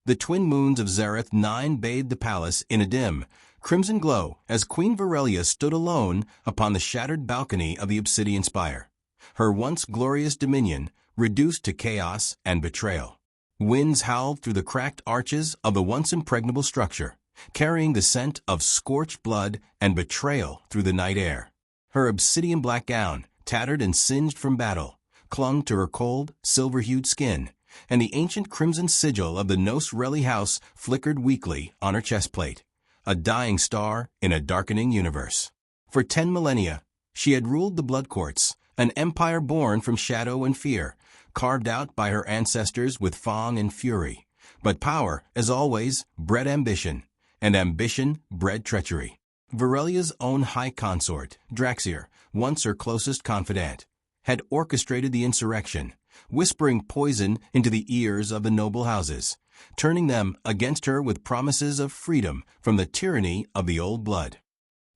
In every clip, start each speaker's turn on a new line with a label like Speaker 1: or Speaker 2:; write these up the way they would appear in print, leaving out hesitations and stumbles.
Speaker 1: The twin moons of Zareth 9 bathed the palace in a dim, crimson glow as Queen Virelia stood alone upon the shattered balcony of the obsidian spire, her once glorious dominion reduced to chaos and betrayal. Winds howled through the cracked arches of the once impregnable structure, carrying the scent of scorched blood and betrayal through the night air. Her obsidian black gown, tattered and singed from battle, clung to her cold, silver-hued skin, and the ancient crimson sigil of the Nos Reli house flickered weakly on her chestplate, a dying star in a darkening universe. For 10 millennia, she had ruled the Blood Courts, an empire born from shadow and fear, carved out by her ancestors with fang and fury. But power, as always, bred ambition, and ambition bred treachery. Virelia's own high consort, Draxier, once her closest confidant, had orchestrated the insurrection, whispering poison into the ears of the noble houses, turning them against her with promises of freedom from the tyranny of the old blood.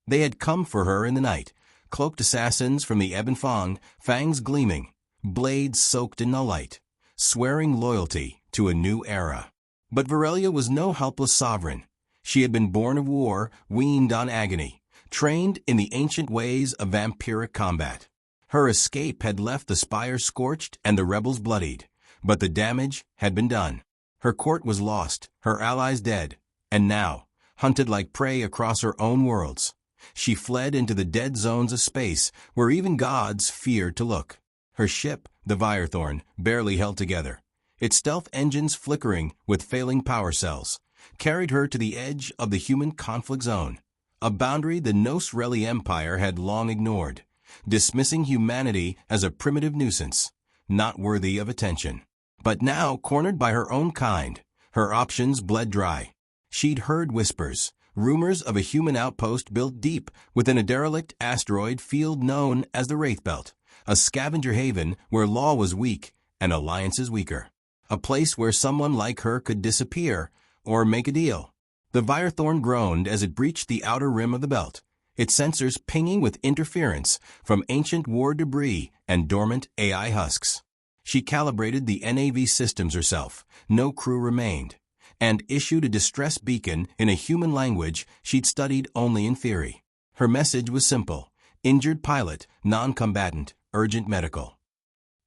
Speaker 1: They had come for her in the night, cloaked assassins from the Ebon Fang, fangs gleaming, blades soaked in the light, swearing loyalty to a new era. But Virelia was no helpless sovereign. She had been born of war, weaned on agony, trained in the ancient ways of vampiric combat. Her escape had left the spire scorched and the rebels bloodied, but the damage had been done. Her court was lost, her allies dead, and now, hunted like prey across her own worlds, she fled into the dead zones of space where even gods feared to look. Her ship, the Virethorn, barely held together, its stealth engines flickering with failing power cells, carried her to the edge of the human conflict zone, a boundary the Nos Reli Empire had long ignored, dismissing humanity as a primitive nuisance, not worthy of attention. But now, cornered by her own kind, her options bled dry. She'd heard whispers, rumors of a human outpost built deep within a derelict asteroid field known as the Wraith Belt, a scavenger haven where law was weak and alliances weaker, a place where someone like her could disappear or make a deal. The Virethorn groaned as it breached the outer rim of the belt, its sensors pinging with interference from ancient war debris and dormant AI husks. She calibrated the NAV systems herself, no crew remained, and issued a distress beacon in a human language she'd studied only in theory. Her message was simple: injured pilot, non-combatant, urgent medical.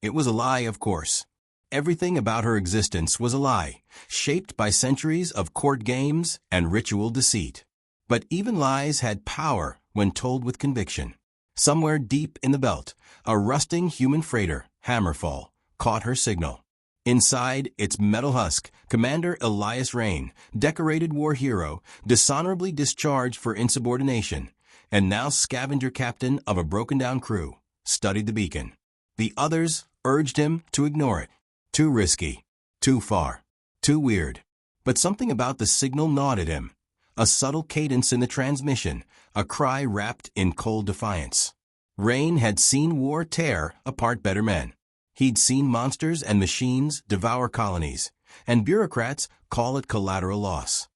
Speaker 1: It was a lie, of course. Everything about her existence was a lie, shaped by centuries of court games and ritual deceit. But even lies had power when told with conviction. Somewhere deep in the belt, a rusting human freighter, Hammerfall, caught her signal. Inside its metal husk, Commander Elias Rain, decorated war hero, dishonorably discharged for insubordination, and now scavenger captain of a broken-down crew, studied the beacon. The others urged him to ignore it. Too risky, too far, too weird. But something about the signal gnawed at him. A subtle cadence in the transmission, a cry wrapped in cold defiance. Rain had seen war tear apart better men. He'd seen monsters and machines devour colonies, and bureaucrats call it collateral loss.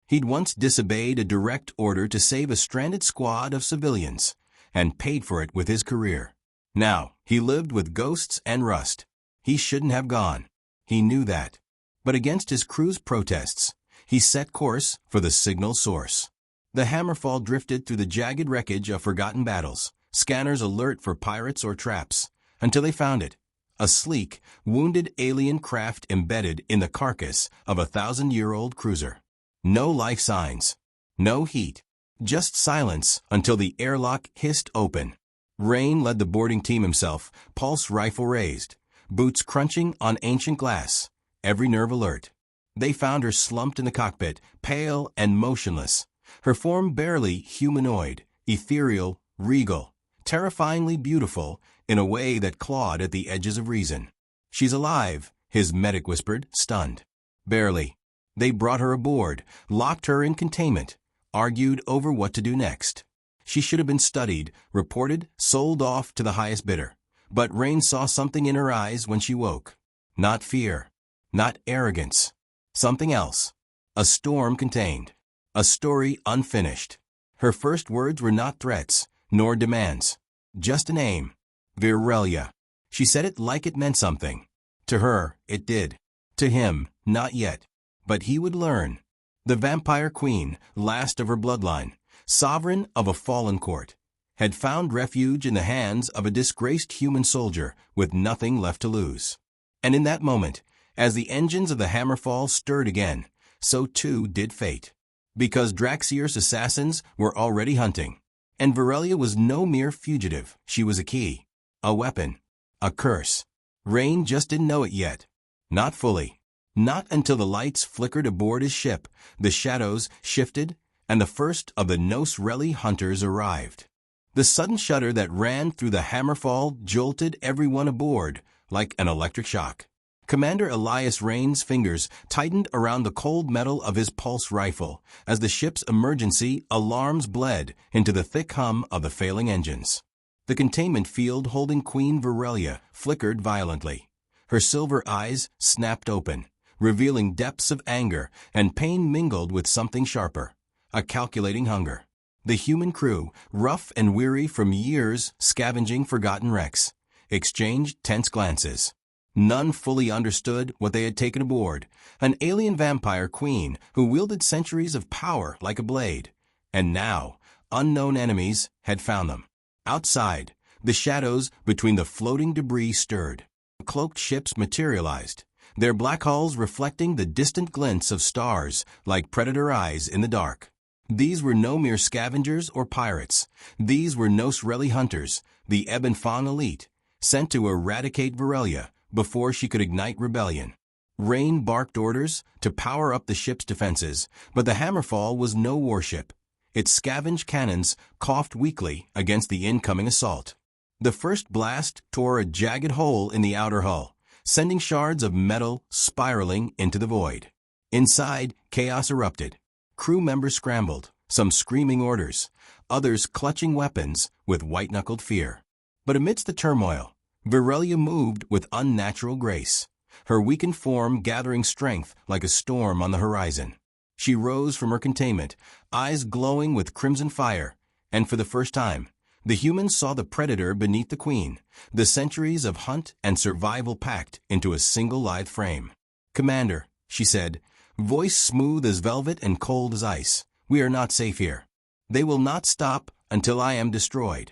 Speaker 1: He'd once disobeyed a direct order to save a stranded squad of civilians, and paid for it with his career. Now, he lived with ghosts and rust. He shouldn't have gone. He knew that. But against his crew's protests, he set course for the signal source. The Hammerfall drifted through the jagged wreckage of forgotten battles, scanners alert for pirates or traps, until they found it. A sleek, wounded alien craft embedded in the carcass of a 1,000-year-old cruiser. No life signs. No heat. Just silence until the airlock hissed open. Rain led the boarding team himself, pulse rifle raised, boots crunching on ancient glass, every nerve alert. They found her slumped in the cockpit, pale and motionless, her form barely humanoid, ethereal, regal, terrifyingly beautiful in a way that clawed at the edges of reason. "She's alive," his medic whispered, stunned. "Barely." They brought her aboard, locked her in containment, argued over what to do next. She should have been studied, reported, sold off to the highest bidder. But Rain saw something in her eyes when she woke. Not fear, not arrogance. Something else. A storm contained. A story unfinished. Her first words were not threats, nor demands. Just a name. Virelia. She said it like it meant something. To her, it did. To him, not yet. But he would learn. The vampire queen, last of her bloodline, sovereign of a fallen court, had found refuge in the hands of a disgraced human soldier with nothing left to lose. And in that moment, as the engines of the Hammerfall stirred again, so too did fate. Because Draxier's assassins were already hunting. And Varelia was no mere fugitive, she was a key, a weapon, a curse. Rain just didn't know it yet. Not fully. Not until the lights flickered aboard his ship, the shadows shifted, and the first of the Nosreli hunters arrived. The sudden shudder that ran through the Hammerfall jolted everyone aboard like an electric shock. Commander Elias Rain's fingers tightened around the cold metal of his pulse rifle as the ship's emergency alarms bled into the thick hum of the failing engines. The containment field holding Queen Varelia flickered violently. Her silver eyes snapped open, revealing depths of anger and pain mingled with something sharper, a calculating hunger. The human crew, rough and weary from years scavenging forgotten wrecks, exchanged tense glances. None fully understood what they had taken aboard, an alien vampire queen who wielded centuries of power like a blade. And now, unknown enemies had found them. Outside, the shadows between the floating debris stirred. Cloaked ships materialized, their black hulls reflecting the distant glints of stars like predator eyes in the dark. These were no mere scavengers or pirates. These were Nosreli hunters, the Ebon Fong elite, sent to eradicate Varelia before she could ignite rebellion. Rain barked orders to power up the ship's defenses, but the Hammerfall was no warship. Its scavenged cannons coughed weakly against the incoming assault. The first blast tore a jagged hole in the outer hull, sending shards of metal spiraling into the void. Inside, chaos erupted. Crew members scrambled, some screaming orders, others clutching weapons with white-knuckled fear. But amidst the turmoil, Varelia moved with unnatural grace, her weakened form gathering strength like a storm on the horizon. She rose from her containment, eyes glowing with crimson fire, and for the first time, the humans saw the predator beneath the queen, the centuries of hunt and survival packed into a single lithe frame. "Commander," she said, voice smooth as velvet and cold as ice, "we are not safe here. They will not stop until I am destroyed."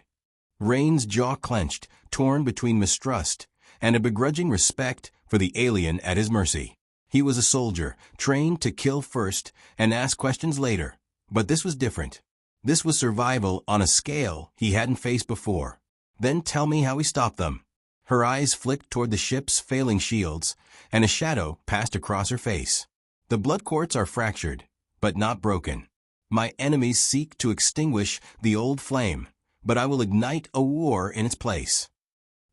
Speaker 1: Rain's jaw clenched, torn between mistrust and a begrudging respect for the alien at his mercy. He was a soldier, trained to kill first and ask questions later. But this was different. This was survival on a scale he hadn't faced before. "Then tell me how we stop them." Her eyes flicked toward the ship's failing shields, and a shadow passed across her face. "The blood courts are fractured, but not broken. My enemies seek to extinguish the old flame, but I will ignite a war in its place."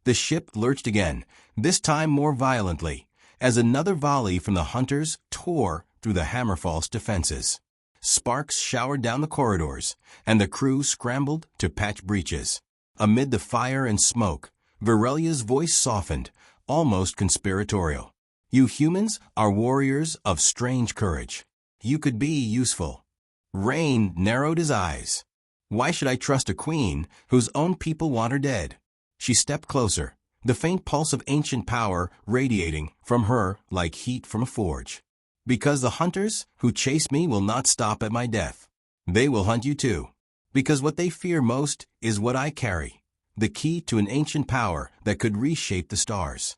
Speaker 1: The ship lurched again, this time more violently, as another volley from the hunters tore through the Hammerfall's defenses. Sparks showered down the corridors, and the crew scrambled to patch breaches. Amid the fire and smoke, Varelia's voice softened, almost conspiratorial. "You humans are warriors of strange courage. You could be useful." Rain narrowed his eyes. "Why should I trust a queen whose own people want her dead?" She stepped closer, the faint pulse of ancient power radiating from her like heat from a forge. "Because the hunters who chase me will not stop at my death. They will hunt you too. Because what they fear most is what I carry, the key to an ancient power that could reshape the stars."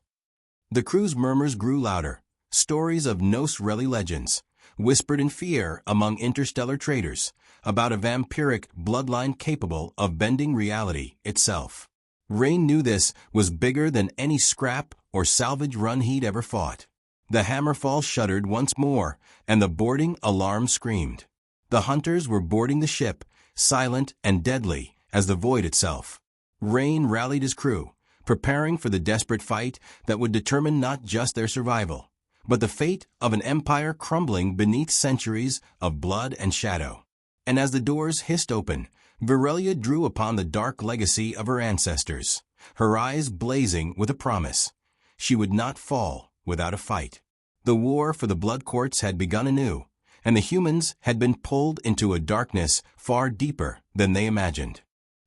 Speaker 1: The crew's murmurs grew louder, stories of Nosreli legends, whispered in fear among interstellar traders, about a vampiric bloodline capable of bending reality itself. Rain knew this was bigger than any scrap or salvage run he'd ever fought. The Hammerfall shuddered once more, and the boarding alarm screamed. The hunters were boarding the ship, silent and deadly as the void itself. Rain rallied his crew, preparing for the desperate fight that would determine not just their survival, but the fate of an empire crumbling beneath centuries of blood and shadow. And as the doors hissed open, Varelia drew upon the dark legacy of her ancestors, her eyes blazing with a promise. She would not fall without a fight. The war for the blood courts had begun anew, and the humans had been pulled into a darkness far deeper than they imagined.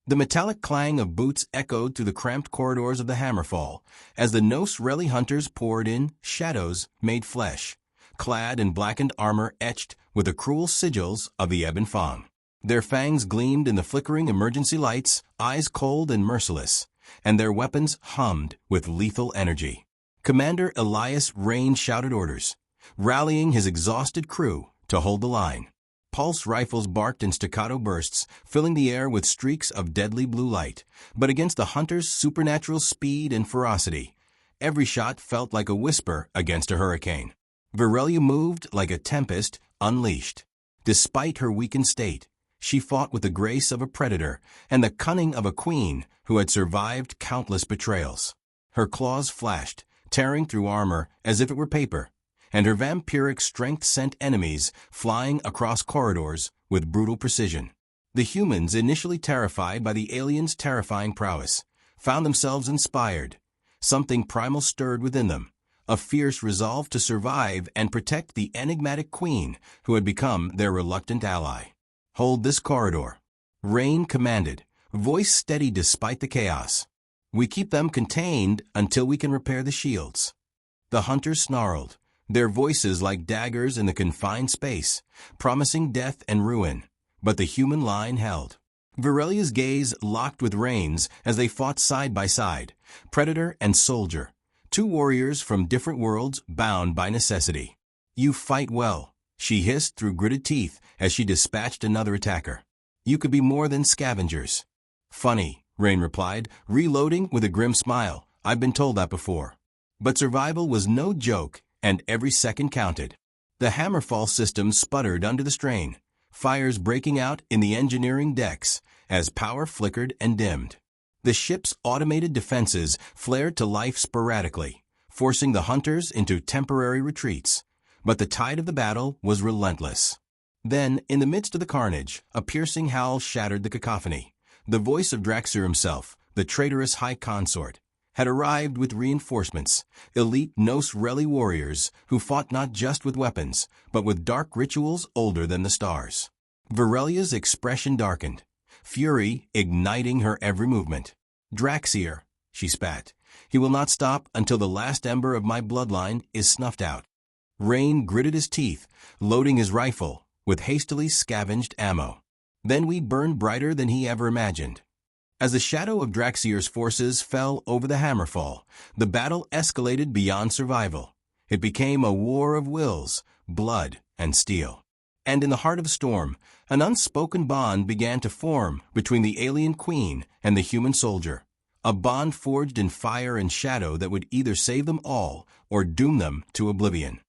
Speaker 1: The metallic clang of boots echoed through the cramped corridors of the Hammerfall as the Nosreli hunters poured in, shadows made flesh, clad in blackened armor etched with the cruel sigils of the Ebb and Fong. Their fangs gleamed in the flickering emergency lights, eyes cold and merciless, and their weapons hummed with lethal energy. Commander Elias Rain shouted orders, rallying his exhausted crew to hold the line. Pulse rifles barked in staccato bursts, filling the air with streaks of deadly blue light. But against the hunters' supernatural speed and ferocity, every shot felt like a whisper against a hurricane. Virelia moved like a tempest unleashed. Despite her weakened state, she fought with the grace of a predator and the cunning of a queen who had survived countless betrayals. Her claws flashed, tearing through armor as if it were paper, and her vampiric strength sent enemies flying across corridors with brutal precision. The humans, initially terrified by the aliens' terrifying prowess, found themselves inspired. Something primal stirred within them, a fierce resolve to survive and protect the enigmatic queen who had become their reluctant ally. "Hold this corridor," Rain commanded, voice steady despite the chaos. "We keep them contained until we can repair the shields." The hunters snarled, their voices like daggers in the confined space, promising death and ruin, but the human line held. Virelia's gaze locked with Rain's as they fought side by side, predator and soldier, two warriors from different worlds bound by necessity. "You fight well," she hissed through gritted teeth as she dispatched another attacker. "You could be more than scavengers." "Funny," Rain replied, reloading with a grim smile. "I've been told that before." But survival was no joke, and every second counted. The Hammerfall system sputtered under the strain, fires breaking out in the engineering decks as power flickered and dimmed. The ship's automated defenses flared to life sporadically, forcing the hunters into temporary retreats. But the tide of the battle was relentless. Then, in the midst of the carnage, a piercing howl shattered the cacophony. The voice of Draxir himself, the traitorous High Consort, had arrived with reinforcements, elite Nos Reli warriors who fought not just with weapons, but with dark rituals older than the stars. Virelia's expression darkened, fury igniting her every movement. "Draxir," she spat, "he will not stop until the last ember of my bloodline is snuffed out." Rain gritted his teeth, loading his rifle with hastily scavenged ammo. Then we burned brighter than he ever imagined. As the shadow of Draxir's forces fell over the Hammerfall, the battle escalated beyond survival. It became a war of wills, blood, and steel. And in the heart of the storm, an unspoken bond began to form between the alien queen and the human soldier, a bond forged in fire and shadow that would either save them all or doom them to oblivion.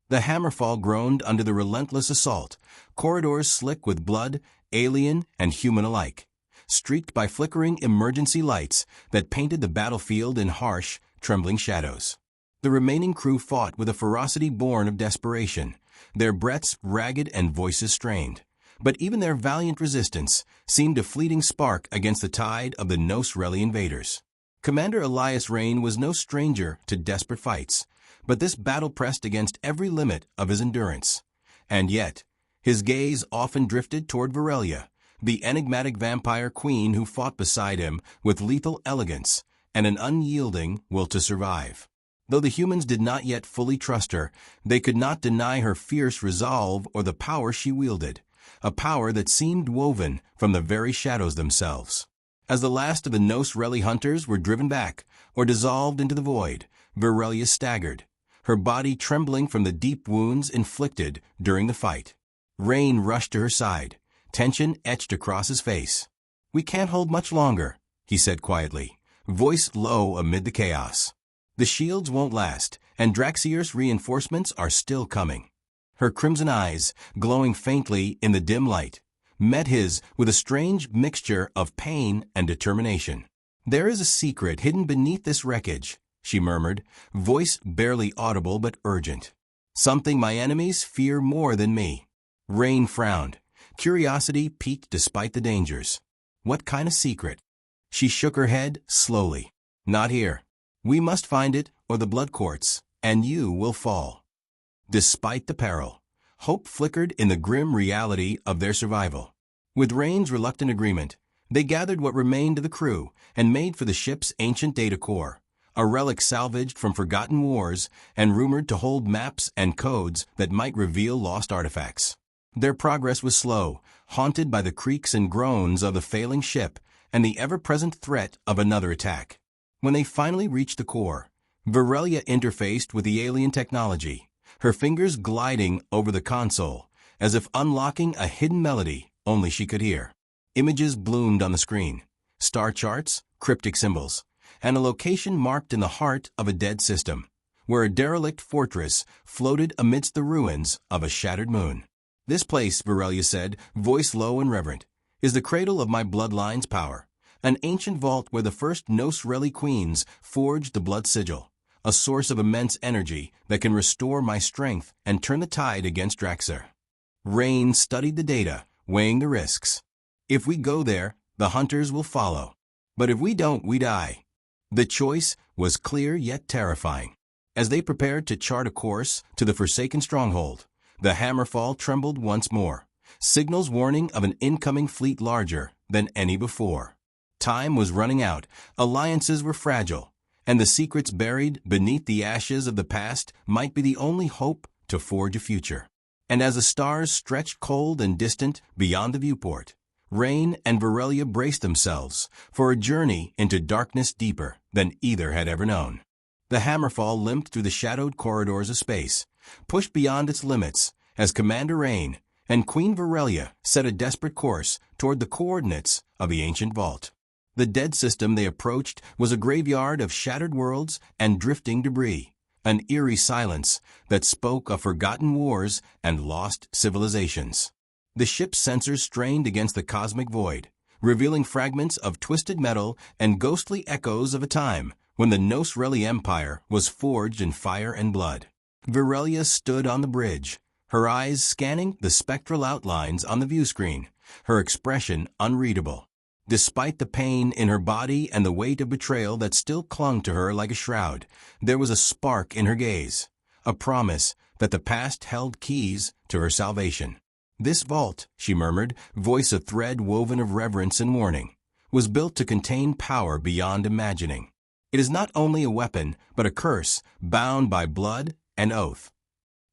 Speaker 1: The Hammerfall groaned under the relentless assault, corridors slick with blood, alien and human alike, streaked by flickering emergency lights that painted the battlefield in harsh, trembling shadows. The remaining crew fought with a ferocity born of desperation, their breaths ragged and voices strained. But even their valiant resistance seemed a fleeting spark against the tide of the Nos Reli invaders. Commander Elias Rain was no stranger to desperate fights, but this battle pressed against every limit of his endurance. And yet, his gaze often drifted toward Virelia, the enigmatic vampire queen who fought beside him with lethal elegance and an unyielding will to survive. Though the humans did not yet fully trust her, they could not deny her fierce resolve or the power she wielded, a power that seemed woven from the very shadows themselves. As the last of the Nos Reli hunters were driven back or dissolved into the void, Virelia staggered, her body trembling from the deep wounds inflicted during the fight. Rain rushed to her side, tension etched across his face. "We can't hold much longer," he said quietly, voice low amid the chaos. "The shields won't last, and Draxir's reinforcements are still coming." Her crimson eyes, glowing faintly in the dim light, met his with a strange mixture of pain and determination. "There is a secret hidden beneath this wreckage," she murmured, voice barely audible but urgent. "Something my enemies fear more than me." Rain frowned. Curiosity piqued despite the dangers. "What kind of secret?" She shook her head slowly. "Not here. We must find it, or the blood courts, and you will fall." Despite the peril, hope flickered in the grim reality of their survival. With Rain's reluctant agreement, they gathered what remained of the crew and made for the ship's ancient data core, a relic salvaged from forgotten wars and rumored to hold maps and codes that might reveal lost artifacts. Their progress was slow, haunted by the creaks and groans of the failing ship and the ever-present threat of another attack. When they finally reached the core, Virelia interfaced with the alien technology, her fingers gliding over the console, as if unlocking a hidden melody only she could hear. Images bloomed on the screen, star charts, cryptic symbols, and a location marked in the heart of a dead system, where a derelict fortress floated amidst the ruins of a shattered moon. "This place," Virelia said, voice low and reverent, "is the cradle of my bloodline's power, an ancient vault where the first Nosreli queens forged the blood sigil, a source of immense energy that can restore my strength and turn the tide against Draxir." Rain studied the data, weighing the risks. "If we go there, the hunters will follow. But if we don't, we die." The choice was clear yet terrifying. As they prepared to chart a course to the forsaken stronghold, the Hammerfall trembled once more, signals warning of an incoming fleet larger than any before. Time was running out, alliances were fragile, and the secrets buried beneath the ashes of the past might be the only hope to forge a future. And as the stars stretched cold and distant beyond the viewport, Rain and Virelia braced themselves for a journey into darkness deeper than either had ever known. The Hammerfall limped through the shadowed corridors of space, pushed beyond its limits as Commander Rain and Queen Virelia set a desperate course toward the coordinates of the ancient vault. The dead system they approached was a graveyard of shattered worlds and drifting debris, an eerie silence that spoke of forgotten wars and lost civilizations. The ship's sensors strained against the cosmic void, revealing fragments of twisted metal and ghostly echoes of a time when the Nosreli Empire was forged in fire and blood. Virelia stood on the bridge, her eyes scanning the spectral outlines on the view screen, her expression unreadable. Despite the pain in her body and the weight of betrayal that still clung to her like a shroud, there was a spark in her gaze, a promise that the past held keys to her salvation. "This vault," she murmured, voice a thread woven of reverence and warning, "was built to contain power beyond imagining. It is not only a weapon, but a curse, bound by blood and oath."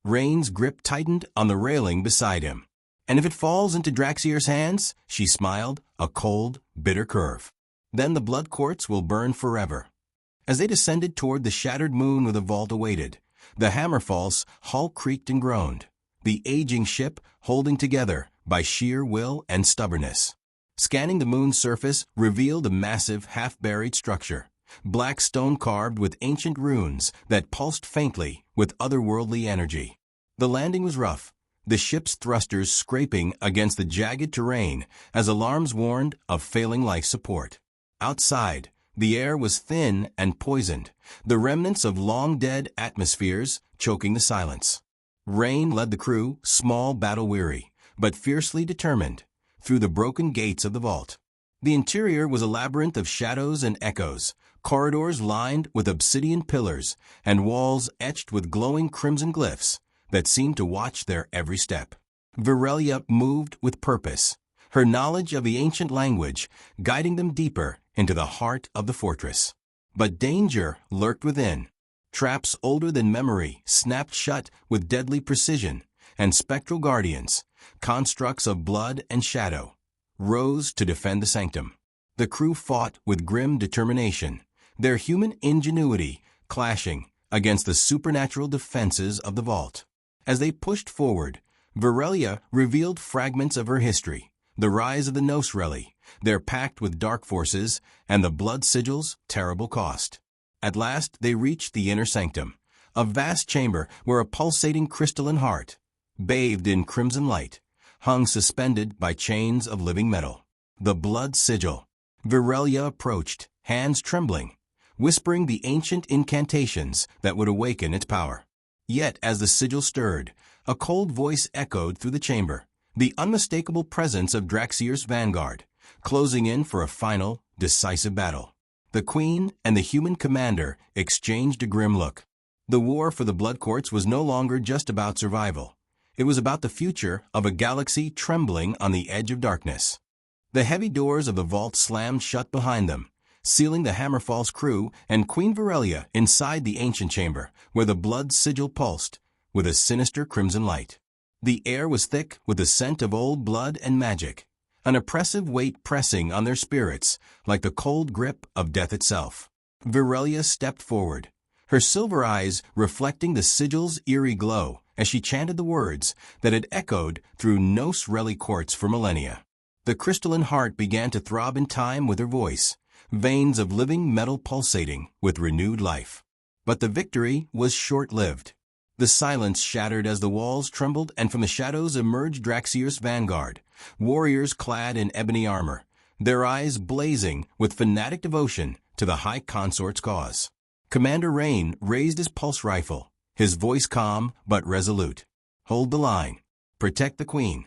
Speaker 1: Rain's grip tightened on the railing beside him. "And if it falls into Draxir's hands," she smiled, a cold, bitter curve, "then the blood courts will burn forever." As they descended toward the shattered moon where the vault awaited, the Hammerfall's hull creaked and groaned, the aging ship holding together by sheer will and stubbornness. Scanning the moon's surface revealed a massive, half-buried structure, black stone carved with ancient runes that pulsed faintly with otherworldly energy. The landing was rough, the ship's thrusters scraping against the jagged terrain as alarms warned of failing life support. Outside, the air was thin and poisoned, the remnants of long-dead atmospheres choking the silence. Rain led the crew, small, battle-weary, but fiercely determined, through the broken gates of the vault. The interior was a labyrinth of shadows and echoes, corridors lined with obsidian pillars and walls etched with glowing crimson glyphs that seemed to watch their every step. Virelia moved with purpose, her knowledge of the ancient language guiding them deeper into the heart of the fortress. But danger lurked within. Traps older than memory snapped shut with deadly precision, and spectral guardians, constructs of blood and shadow, rose to defend the sanctum. The crew fought with grim determination, their human ingenuity clashing against the supernatural defenses of the vault. As they pushed forward, Virelia revealed fragments of her history, the rise of the Nosreli, their pact with dark forces, and the blood sigil's terrible cost. At last they reached the inner sanctum, a vast chamber where a pulsating crystalline heart, bathed in crimson light, hung suspended by chains of living metal. The blood sigil. Virelia approached, hands trembling, whispering the ancient incantations that would awaken its power. Yet as the sigil stirred, a cold voice echoed through the chamber, the unmistakable presence of Draxir's vanguard, closing in for a final, decisive battle. The queen and the human commander exchanged a grim look. The war for the blood courts was no longer just about survival. It was about the future of a galaxy trembling on the edge of darkness. The heavy doors of the vault slammed shut behind them, sealing the Hammerfall's crew and Queen Verelia inside the ancient chamber, where the blood sigil pulsed with a sinister crimson light. The air was thick with the scent of old blood and magic, an oppressive weight pressing on their spirits like the cold grip of death itself. Verelia stepped forward, her silver eyes reflecting the sigil's eerie glow as she chanted the words that had echoed through Nos Reli courts for millennia. The crystalline heart began to throb in time with her voice, veins of living metal pulsating with renewed life. But the victory was short-lived. The silence shattered as the walls trembled, and from the shadows emerged Draxior's vanguard, warriors clad in ebony armor, their eyes blazing with fanatic devotion to the High Consort's cause. Commander Rain raised his pulse rifle, his voice calm but resolute. "Hold the line. Protect the Queen."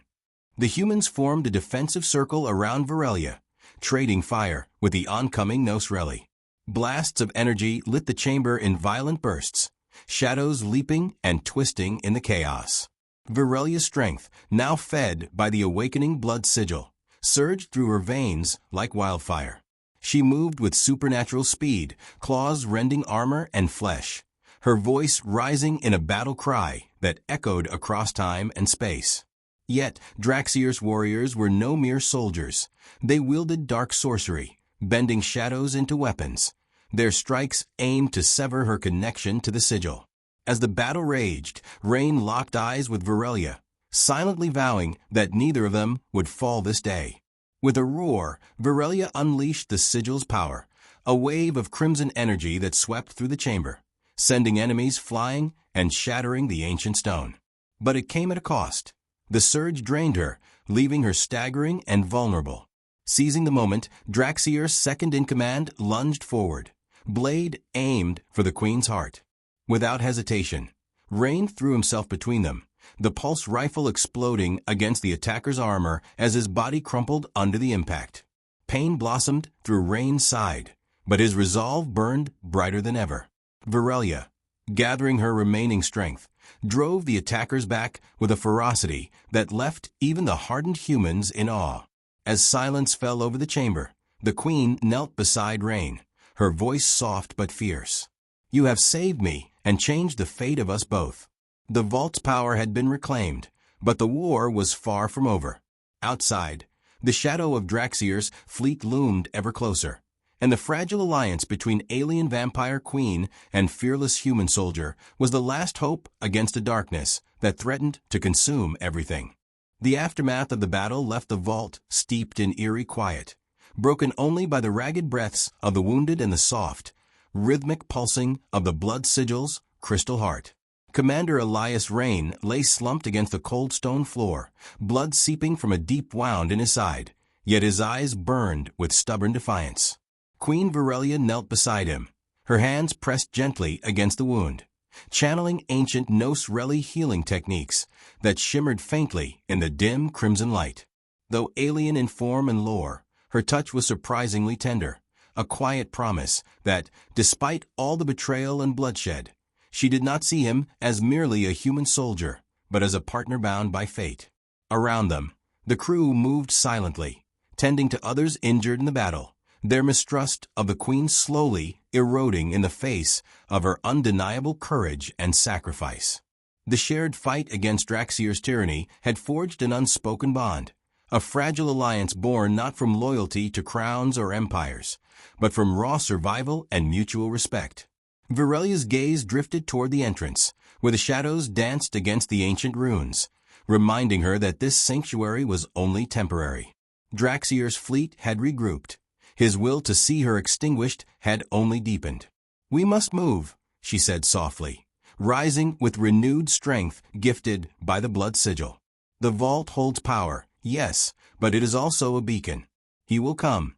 Speaker 1: The humans formed a defensive circle around Verelia, trading fire with the oncoming Nos Reli. Blasts of energy lit the chamber in violent bursts, shadows leaping and twisting in the chaos. Verelia's strength, now fed by the awakening blood sigil, surged through her veins like wildfire. She moved with supernatural speed, claws rending armor and flesh, her voice rising in a battle cry that echoed across time and space. Yet Draxior's warriors were no mere soldiers. They wielded dark sorcery, bending shadows into weapons, their strikes aimed to sever her connection to the sigil. As the battle raged, Rain locked eyes with Verelia, silently vowing that neither of them would fall this day. With a roar, Verelia unleashed the sigil's power, a wave of crimson energy that swept through the chamber, sending enemies flying and shattering the ancient stone. But it came at a cost. The surge drained her, leaving her staggering and vulnerable. Seizing the moment, Draxior, second-in-command, lunged forward, blade aimed for the Queen's heart. Without hesitation, Rain threw himself between them, the pulse rifle exploding against the attacker's armor as his body crumpled under the impact. Pain blossomed through Rain's side, but his resolve burned brighter than ever. Verelia, gathering her remaining strength, drove the attackers back with a ferocity that left even the hardened humans in awe. As silence fell over the chamber, the Queen knelt beside Rain, her voice soft but fierce. "You have saved me and changed the fate of us both." The vault's power had been reclaimed, but the war was far from over. Outside, the shadow of Draxior's fleet loomed ever closer, and the fragile alliance between alien vampire queen and fearless human soldier was the last hope against a darkness that threatened to consume everything. The aftermath of the battle left the vault steeped in eerie quiet, broken only by the ragged breaths of the wounded and the soft, rhythmic pulsing of the blood sigil's crystal heart. Commander Elias Rain lay slumped against the cold stone floor, blood seeping from a deep wound in his side, yet his eyes burned with stubborn defiance. Queen Verelia knelt beside him, her hands pressed gently against the wound, channeling ancient Nos Reli healing techniques that shimmered faintly in the dim crimson light. Though alien in form and lore, her touch was surprisingly tender, a quiet promise that, despite all the betrayal and bloodshed, she did not see him as merely a human soldier, but as a partner bound by fate. Around them, the crew moved silently, tending to others injured in the battle, their mistrust of the Queen slowly eroding in the face of her undeniable courage and sacrifice. The shared fight against Draxior's tyranny had forged an unspoken bond, a fragile alliance born not from loyalty to crowns or empires, but from raw survival and mutual respect. Verelia's gaze drifted toward the entrance, where the shadows danced against the ancient runes, reminding her that this sanctuary was only temporary. Draxior's fleet had regrouped. His will to see her extinguished had only deepened. "We must move," she said softly, rising with renewed strength gifted by the blood sigil. "The vault holds power, yes, but it is also a beacon. He will come."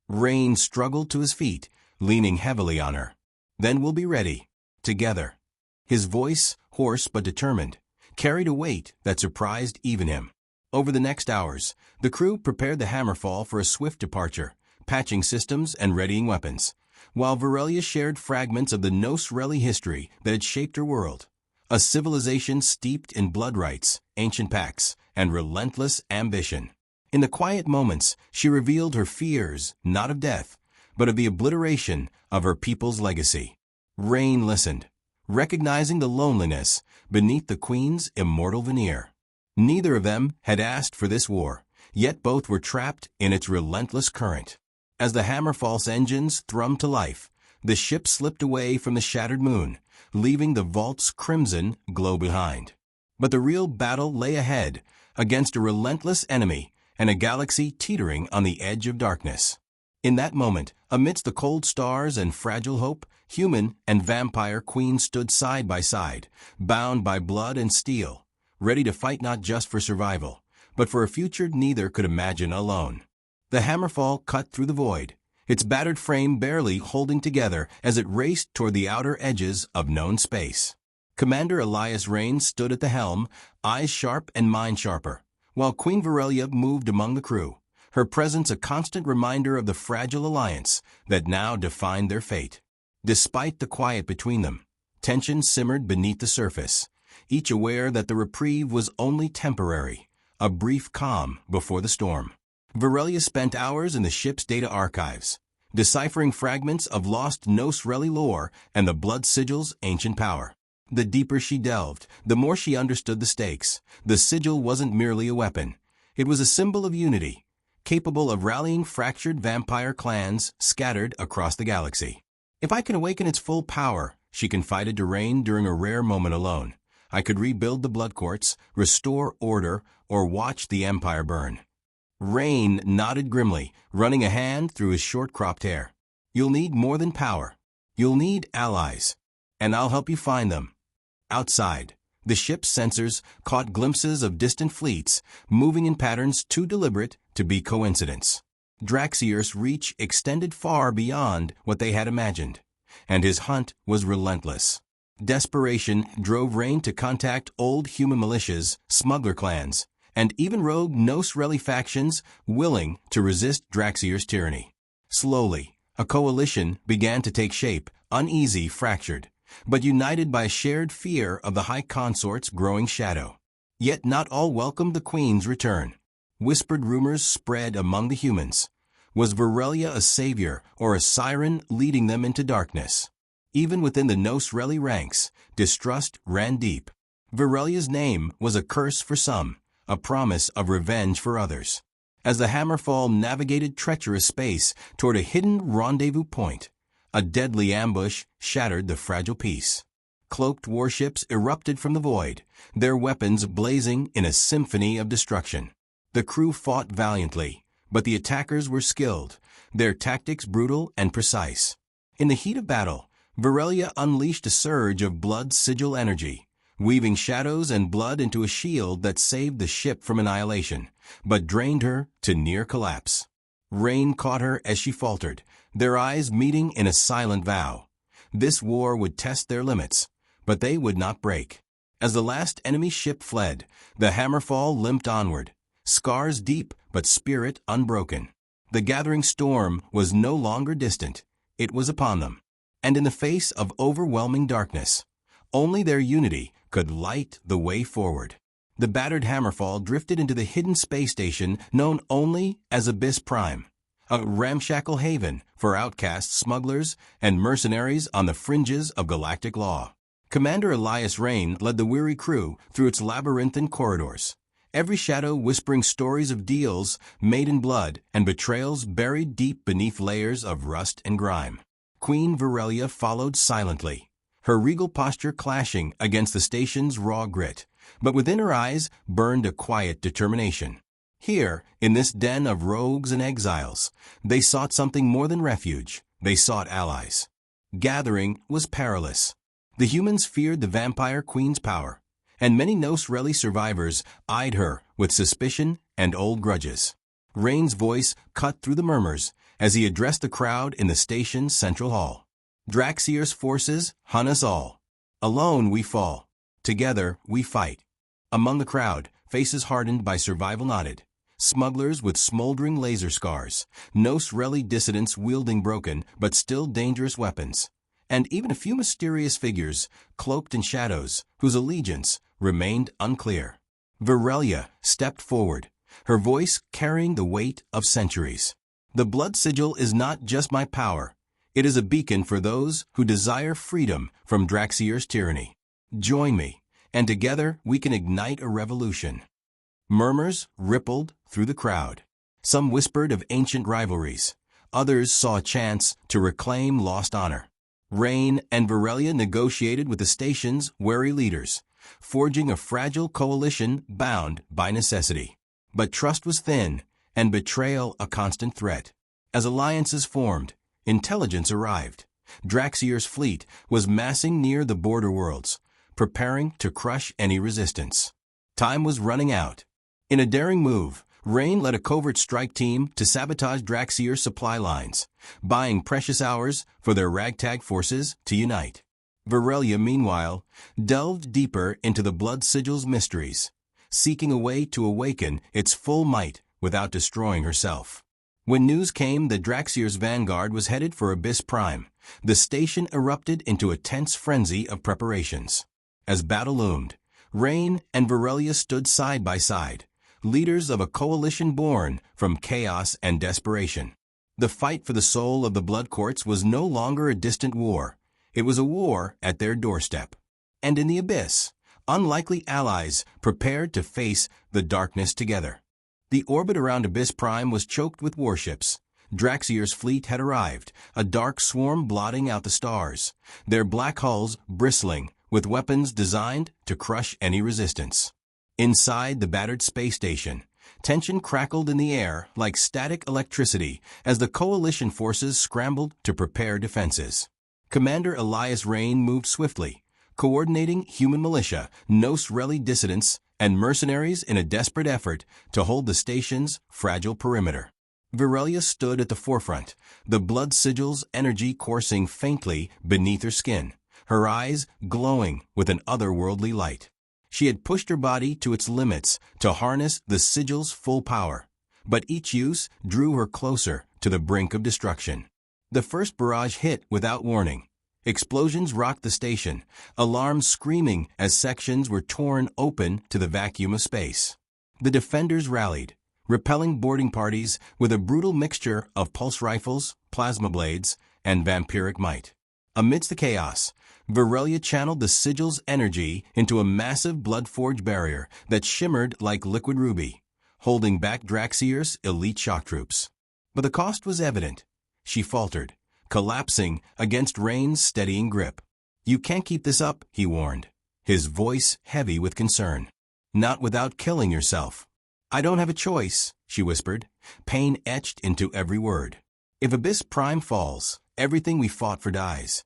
Speaker 1: Rain struggled to his feet, leaning heavily on her. "Then we'll be ready, together." His voice, hoarse but determined, carried a weight that surprised even him. Over the next hours, the crew prepared the Hammerfall for a swift departure, patching systems and readying weapons, while Verelia shared fragments of the Nos Reli history that had shaped her world, a civilization steeped in blood rites, ancient pacts, and relentless ambition. In the quiet moments, she revealed her fears, not of death, but of the obliteration of her people's legacy. Rain listened, recognizing the loneliness beneath the Queen's immortal veneer. Neither of them had asked for this war, yet both were trapped in its relentless current. As the Hammerfall's engines thrummed to life, the ship slipped away from the shattered moon, leaving the vault's crimson glow behind. But the real battle lay ahead, against a relentless enemy and a galaxy teetering on the edge of darkness. In that moment, amidst the cold stars and fragile hope, human and vampire queen stood side by side, bound by blood and steel, ready to fight not just for survival, but for a future neither could imagine alone. The Hammerfall cut through the void, its battered frame barely holding together as it raced toward the outer edges of known space. Commander Elias Rains stood at the helm, eyes sharp and mind sharper, while Queen Verelia moved among the crew, her presence a constant reminder of the fragile alliance that now defined their fate. Despite the quiet between them, tension simmered beneath the surface, each aware that the reprieve was only temporary, a brief calm before the storm. Verelia spent hours in the ship's data archives, deciphering fragments of lost Nosreli lore and the blood sigil's ancient power. The deeper she delved, the more she understood the stakes. The sigil wasn't merely a weapon. It was a symbol of unity, capable of rallying fractured vampire clans scattered across the galaxy. "If I can awaken its full power," she confided to Rain during a rare moment alone, "I could rebuild the blood courts, restore order, or watch the Empire burn." Rain nodded grimly, running a hand through his short-cropped hair. "You'll need more than power. You'll need allies, and I'll help you find them." Outside, the ship's sensors caught glimpses of distant fleets moving in patterns too deliberate to be coincidence. Draxiur's reach extended far beyond what they had imagined, and his hunt was relentless. Desperation drove Rain to contact old human militias, smuggler clans, and even rogue Nosreli factions willing to resist Draxiur's tyranny. Slowly, a coalition began to take shape, uneasy, fractured, but united by a shared fear of the High Consort's growing shadow. Yet not all welcomed the Queen's return. Whispered rumors spread among the humans. Was Verelia a savior or a siren leading them into darkness? Even within the Nosreli ranks, distrust ran deep. Verelia's name was a curse for some, a promise of revenge for others. As the Hammerfall navigated treacherous space toward a hidden rendezvous point, a deadly ambush shattered the fragile peace. Cloaked warships erupted from the void, their weapons blazing in a symphony of destruction. The crew fought valiantly, but the attackers were skilled, their tactics brutal and precise. In the heat of battle, Verelia unleashed a surge of blood sigil energy, weaving shadows and blood into a shield that saved the ship from annihilation, but drained her to near collapse. Rain caught her as she faltered, their eyes meeting in a silent vow. This war would test their limits, but they would not break. As the last enemy ship fled, the Hammerfall limped onward, scars deep but spirit unbroken. The gathering storm was no longer distant, it was upon them. And in the face of overwhelming darkness, only their unity could light the way forward. The battered Hammerfall drifted into the hidden space station known only as Abyss Prime, a ramshackle haven for outcast smugglers and mercenaries on the fringes of galactic law. Commander Elias Rain led the weary crew through its labyrinthine corridors, every shadow whispering stories of deals made in blood and betrayals buried deep beneath layers of rust and grime. Queen Verelia followed silently, her regal posture clashing against the station's raw grit, but within her eyes burned a quiet determination. Here, in this den of rogues and exiles, they sought something more than refuge. They sought allies. Gathering was perilous. The humans feared the vampire queen's power, and many Nosreli survivors eyed her with suspicion and old grudges. Rain's voice cut through the murmurs as he addressed the crowd in the station's central hall. "Draxiur's forces hunt us all. Alone we fall. Together we fight." Among the crowd, faces hardened by survival nodded. Smugglers with smoldering laser scars, Nosreli dissidents wielding broken but still dangerous weapons, and even a few mysterious figures, cloaked in shadows, whose allegiance remained unclear. Verelia stepped forward, her voice carrying the weight of centuries. The blood sigil is not just my power. It is a beacon for those who desire freedom from Draxir's tyranny. Join me, and together we can ignite a revolution." Murmurs rippled through the crowd. Some whispered of ancient rivalries. Others saw a chance to reclaim lost honor. Rain and Virelia negotiated with the station's wary leaders, forging a fragile coalition bound by necessity. But trust was thin, and betrayal a constant threat. As alliances formed, intelligence arrived. Draxir's fleet was massing near the border worlds, preparing to crush any resistance. Time was running out. In a daring move, Rain led a covert strike team to sabotage Draxir's supply lines, buying precious hours for their ragtag forces to unite. Virelia, meanwhile, delved deeper into the blood sigil's mysteries, seeking a way to awaken its full might without destroying herself. When news came that Draxir's vanguard was headed for Abyss Prime, the station erupted into a tense frenzy of preparations. As battle loomed, Rain and Virelia stood side by side, leaders of a coalition born from chaos and desperation. The fight for the soul of the Blood Courts was no longer a distant war. It was a war at their doorstep. And in the Abyss, unlikely allies prepared to face the darkness together. The orbit around Abyss Prime was choked with warships. Draxir's fleet had arrived, a dark swarm blotting out the stars, their black hulls bristling with weapons designed to crush any resistance. Inside the battered space station, tension crackled in the air like static electricity as the coalition forces scrambled to prepare defenses. Commander Elias Rain moved swiftly, coordinating human militia, Nos Reli dissidents, and mercenaries in a desperate effort to hold the station's fragile perimeter. Virelia stood at the forefront, the blood sigil's energy coursing faintly beneath her skin, her eyes glowing with an otherworldly light. She had pushed her body to its limits to harness the sigil's full power, but each use drew her closer to the brink of destruction. The first barrage hit without warning. Explosions rocked the station, alarms screaming as sections were torn open to the vacuum of space. The defenders rallied, repelling boarding parties with a brutal mixture of pulse rifles, plasma blades, and vampiric might. Amidst the chaos, Virelia channeled the sigil's energy into a massive blood-forged barrier that shimmered like liquid ruby, holding back Draxir's elite shock troops. But the cost was evident. She faltered, collapsing against Rain's steadying grip. "You can't keep this up," he warned, his voice heavy with concern. "Not without killing yourself." "I don't have a choice," she whispered, pain etched into every word. "If Abyss Prime falls, everything we fought for dies."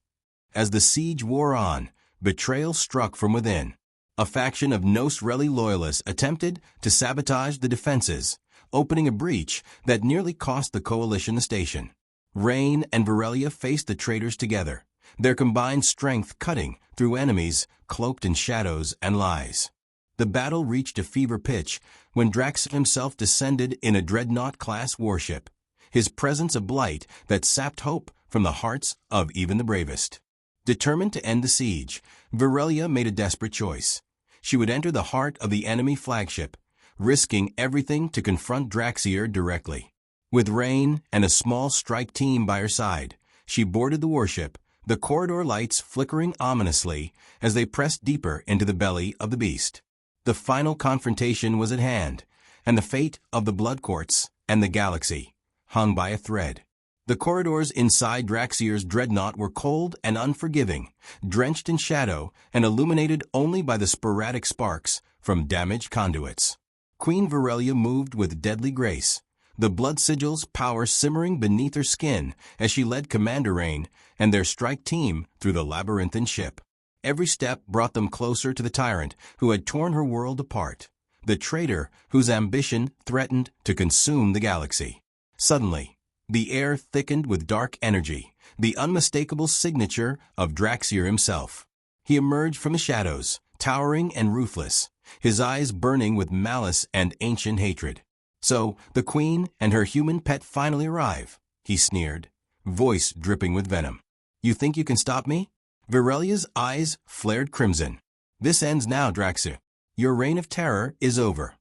Speaker 1: As the siege wore on, betrayal struck from within. A faction of Nos Reli loyalists attempted to sabotage the defenses, opening a breach that nearly cost the coalition the station. Rain and Virelia faced the traitors together, their combined strength cutting through enemies cloaked in shadows and lies. The battle reached a fever pitch when Draxir himself descended in a dreadnought-class warship, his presence a blight that sapped hope from the hearts of even the bravest. Determined to end the siege, Virelia made a desperate choice. She would enter the heart of the enemy flagship, risking everything to confront Draxir directly. With Rain and a small strike team by her side, she boarded the warship, the corridor lights flickering ominously as they pressed deeper into the belly of the beast. The final confrontation was at hand, and the fate of the Blood Courts and the galaxy hung by a thread. The corridors inside Draxir's dreadnought were cold and unforgiving, drenched in shadow and illuminated only by the sporadic sparks from damaged conduits. Queen Virelia moved with deadly grace, the blood sigil's power simmering beneath her skin as she led Commander Rain and their strike team through the labyrinthine ship. Every step brought them closer to the tyrant who had torn her world apart, the traitor whose ambition threatened to consume the galaxy. Suddenly, the air thickened with dark energy, the unmistakable signature of Draxir himself. He emerged from the shadows, towering and ruthless, his eyes burning with malice and ancient hatred. "So, the Queen and her human pet finally arrive," he sneered, voice dripping with venom. "You think you can stop me?" Virelia's eyes flared crimson. "This ends now, Draxir. Your reign of terror is over."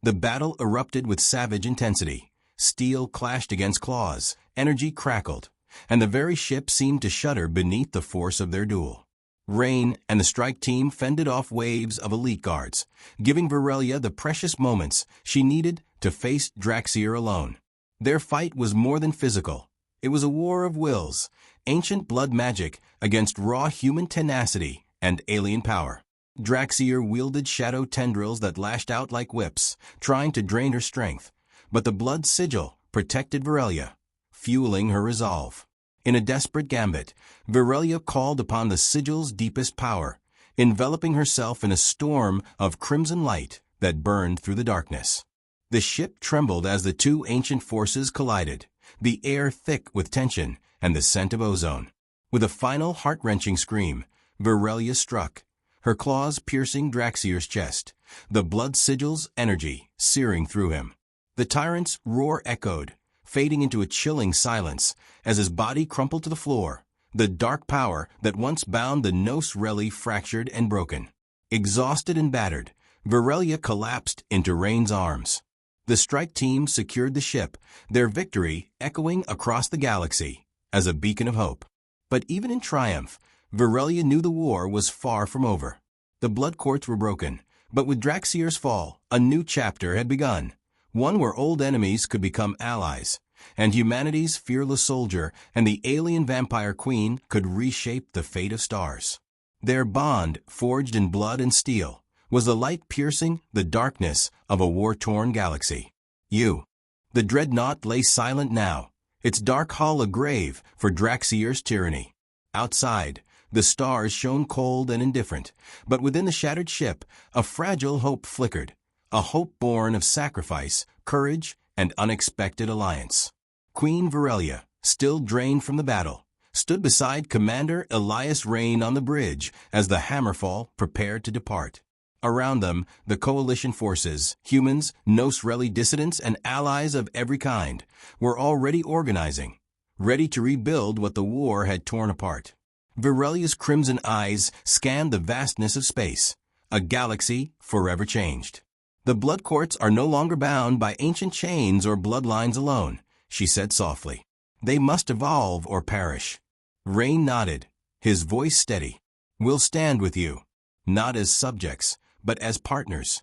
Speaker 1: The battle erupted with savage intensity, Steel clashed against claws, energy crackled, and the very ship seemed to shudder beneath the force of their duel. Rain and the strike team fended off waves of elite guards, giving Virelia the precious moments she needed to face Draxier alone. Their fight was more than physical. It was a war of wills, ancient blood magic against raw human tenacity and alien power. Draxier wielded shadow tendrils that lashed out like whips, trying to drain her strength, but the blood sigil protected Virelia, fueling her resolve. In a desperate gambit, Virelia called upon the sigil's deepest power, enveloping herself in a storm of crimson light that burned through the darkness. The ship trembled as the two ancient forces collided, the air thick with tension and the scent of ozone. With a final heart-wrenching scream, Virelia struck, her claws piercing Draxier's chest, the blood sigil's energy searing through him. The tyrant's roar echoed, fading into a chilling silence as his body crumpled to the floor, the dark power that once bound the Nos Reli fractured and broken. Exhausted and battered, Virelia collapsed into Rain's arms. The strike team secured the ship, their victory echoing across the galaxy as a beacon of hope. But even in triumph, Virelia knew the war was far from over. The blood courts were broken, but with Draxier's fall, a new chapter had begun. One where old enemies could become allies, and humanity's fearless soldier and the alien vampire queen could reshape the fate of stars. Their bond, forged in blood and steel, was the light piercing the darkness of a war-torn galaxy. The dreadnought lay silent now, its dark hull a grave for Draxier's tyranny. Outside, the stars shone cold and indifferent, but within the shattered ship, a fragile hope flickered. A hope born of sacrifice, courage, and unexpected alliance. Queen Virelia, still drained from the battle, stood beside Commander Elias Rain on the bridge as the Hammerfall prepared to depart. Around them, the coalition forces, humans, Nos Reli dissidents, and allies of every kind, were already organizing, ready to rebuild what the war had torn apart. Virelia's crimson eyes scanned the vastness of space, a galaxy forever changed. The blood courts are no longer bound by ancient chains or bloodlines alone, she said softly. They must evolve or perish. Rain nodded, his voice steady. We'll stand with you, not as subjects, but as partners.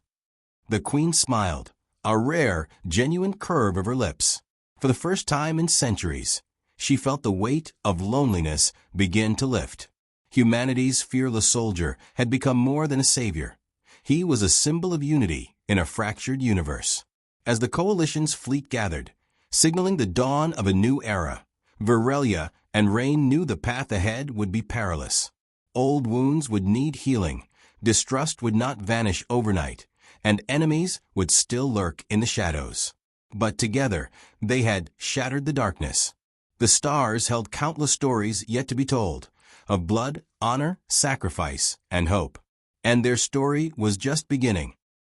Speaker 1: The queen smiled, a rare, genuine curve of her lips. For the first time in centuries, she felt the weight of loneliness begin to lift. Humanity's fearless soldier had become more than a savior. He was a symbol of unity in a fractured universe. As the coalition's fleet gathered, signaling the dawn of a new era, Virelia and Rain knew the path ahead would be perilous. Old wounds would need healing, distrust would not vanish overnight, and enemies would still lurk in the shadows. But together, they had shattered the darkness. The stars held countless stories yet to be told, of blood, honor, sacrifice, and hope. And their story was just beginning.